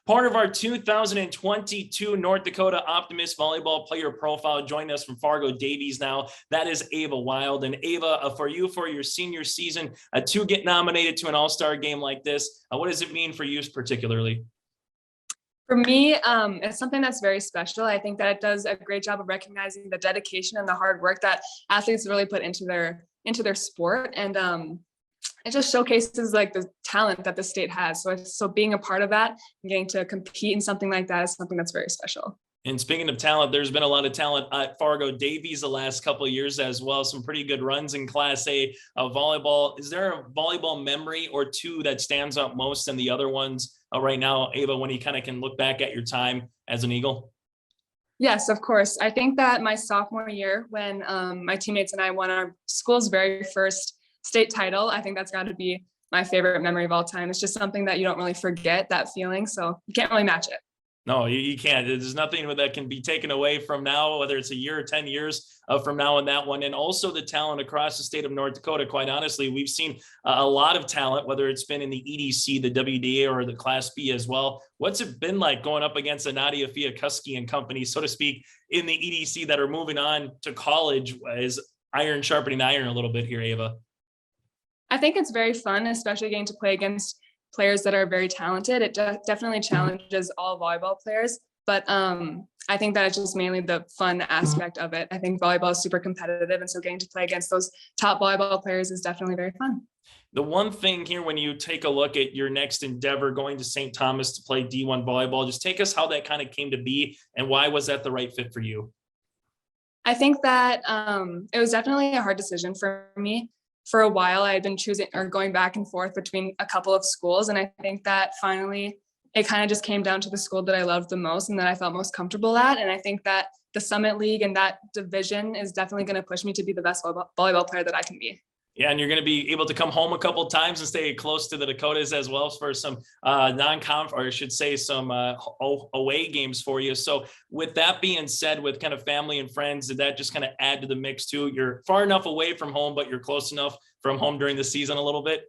Part of our 2022 North Dakota Optimist Volleyball Player Profile. Joining us from Fargo Davies now, that is Ava Wild. And Ava, for you, for your senior season, to get nominated to an All-Star game like this, what does it mean for you particularly? For me, it's something that's very special. I think that it does a great job of recognizing the dedication and the hard work that athletes really put into their sport. And it just showcases like the talent that the state has. So being a part of that and getting to compete in something like that is something that's very special. And speaking of talent, there's been a lot of talent at Fargo Davies the last couple of years as well. Some pretty good runs in Class A volleyball. Is there a volleyball memory or two that stands out most than the other ones right now, Ava, when you kind of can look back at your time as an Eagle? Yes, of course. I think that my sophomore year, when my teammates and I won our school's very first state title, I think that's got to be my favorite memory of all time. It's just something that you don't really forget, that feeling. So you can't really match it. No, you can't. There's nothing that can be taken away from now, whether it's a year or 10 years from now in that one. And also the talent across the state of North Dakota. Quite honestly, we've seen a lot of talent, whether it's been in the EDC, the WDA, or the Class B as well. What's it been like going up against a Nadia Fiakuski and company, so to speak, in the EDC that are moving on to college? Is iron sharpening iron a little bit here, Ava? I think it's very fun, especially getting to play against players that are very talented. It definitely challenges all volleyball players, but I think that it's just mainly the fun aspect of it. I think volleyball is super competitive, and so getting to play against those top volleyball players is definitely very fun. The one thing here, when you take a look at your next endeavor, going to St. Thomas to play D1 volleyball, just take us how that kind of came to be and why was that the right fit for you? I think that it was definitely a hard decision for me. For a while, I had been choosing or going back and forth between a couple of schools. And I think that finally it kind of just came down to the school that I loved the most and that I felt most comfortable at. And I think that the Summit League and that division is definitely going to push me to be the best volleyball player that I can be. Yeah, and you're going to be able to come home a couple of times and stay close to the Dakotas as well for some non-conf, or I should say some away games for you. So with that being said, with kind of family and friends, did that just kind of add to the mix too? You're far enough away from home, but you're close enough from home during the season a little bit?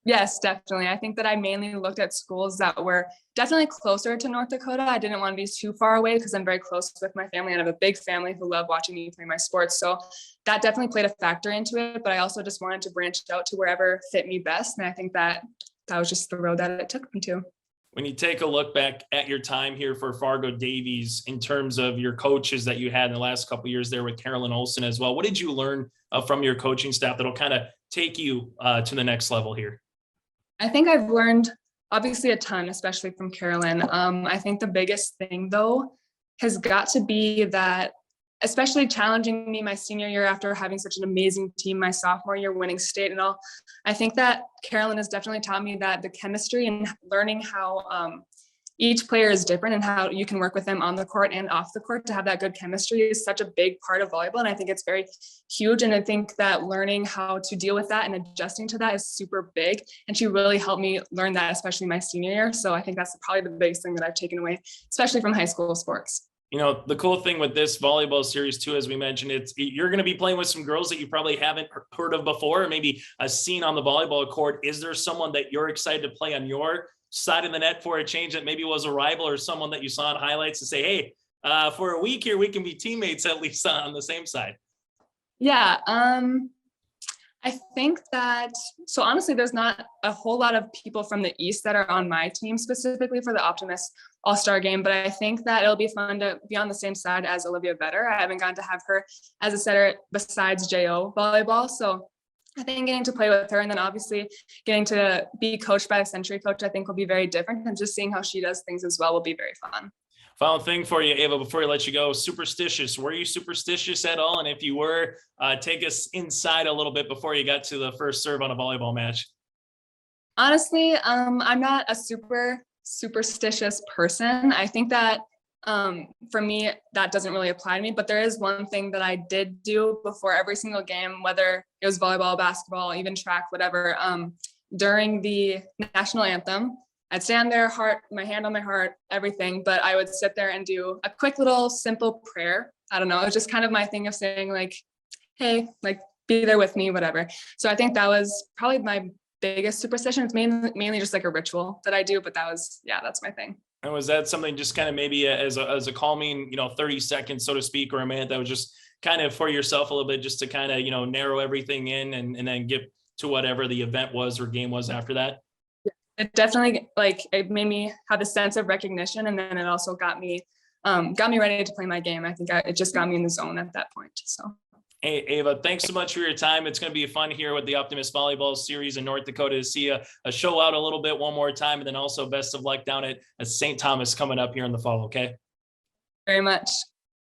Yes, definitely. I think that I mainly looked at schools that were definitely closer to North Dakota. I didn't want to be too far away because I'm very close with my family and I have a big family who love watching me play my sports. So that definitely played a factor into it, but I also just wanted to branch out to wherever fit me best. And I think that was just the road that it took me to. When you take a look back at your time here for Fargo Davies, in terms of your coaches that you had in the last couple of years there with Carolyn Olson as well, what did you learn from your coaching staff that'll kind of take you to the next level here? I think I've learned obviously a ton, especially from Carolyn. I think the biggest thing though has got to be that, especially challenging me my senior year after having such an amazing team my sophomore year, winning state and all. I think that Carolyn has definitely taught me that the chemistry and learning how each player is different and how you can work with them on the court and off the court to have that good chemistry is such a big part of volleyball. And I think it's very huge. And I think that learning how to deal with that and adjusting to that is super big. And she really helped me learn that, especially my senior year. So I think that's probably the biggest thing that I've taken away, especially from high school sports. You know, the cool thing with this volleyball series too, as we mentioned, you're going to be playing with some girls that you probably haven't heard of before, or maybe seen on the volleyball court. Is there someone that you're excited to play on your side of the net for a change that maybe was a rival or someone that you saw in highlights to say, hey, for a week here, we can be teammates at least on the same side? Yeah. I think that, so honestly, there's not a whole lot of people from the East that are on my team specifically for the Optimist All-Star game, but I think that it'll be fun to be on the same side as Olivia Vetter. I haven't gotten to have her as a setter besides JO volleyball. So I think getting to play with her and then obviously getting to be coached by a Century coach, I think will be very different. And just seeing how she does things as well will be very fun. Final thing for you, Ava, before we let you go, superstitious. Were you superstitious at all? And if you were, take us inside a little bit before you got to the first serve on a volleyball match. Honestly, I'm not a super superstitious person. I think that for me, that doesn't really apply to me, but there is one thing that I did do before every single game, whether it was volleyball, basketball, even track, whatever, during the national anthem. I'd stand there, my hand on my heart, everything, but I would sit there and do a quick little simple prayer. I don't know. It was just kind of my thing of saying like, hey, like be there with me, whatever. So I think that was probably my biggest superstition. It's mainly just like a ritual that I do, but that's my thing. And was that something just kind of maybe as a calming, 30 seconds, so to speak, or a minute that was just kind of for yourself a little bit, just to kind of, narrow everything in and then get to whatever the event was or game was after that? It definitely, it made me have a sense of recognition, and then it also got me ready to play my game. I think it just got me in the zone at that point. So. Hey, Ava, thanks so much for your time. It's going to be fun here with the Optimist Volleyball Series in North Dakota to see a show out a little bit one more time. And then also best of luck down at St. Thomas coming up here in the fall. Okay. Very much.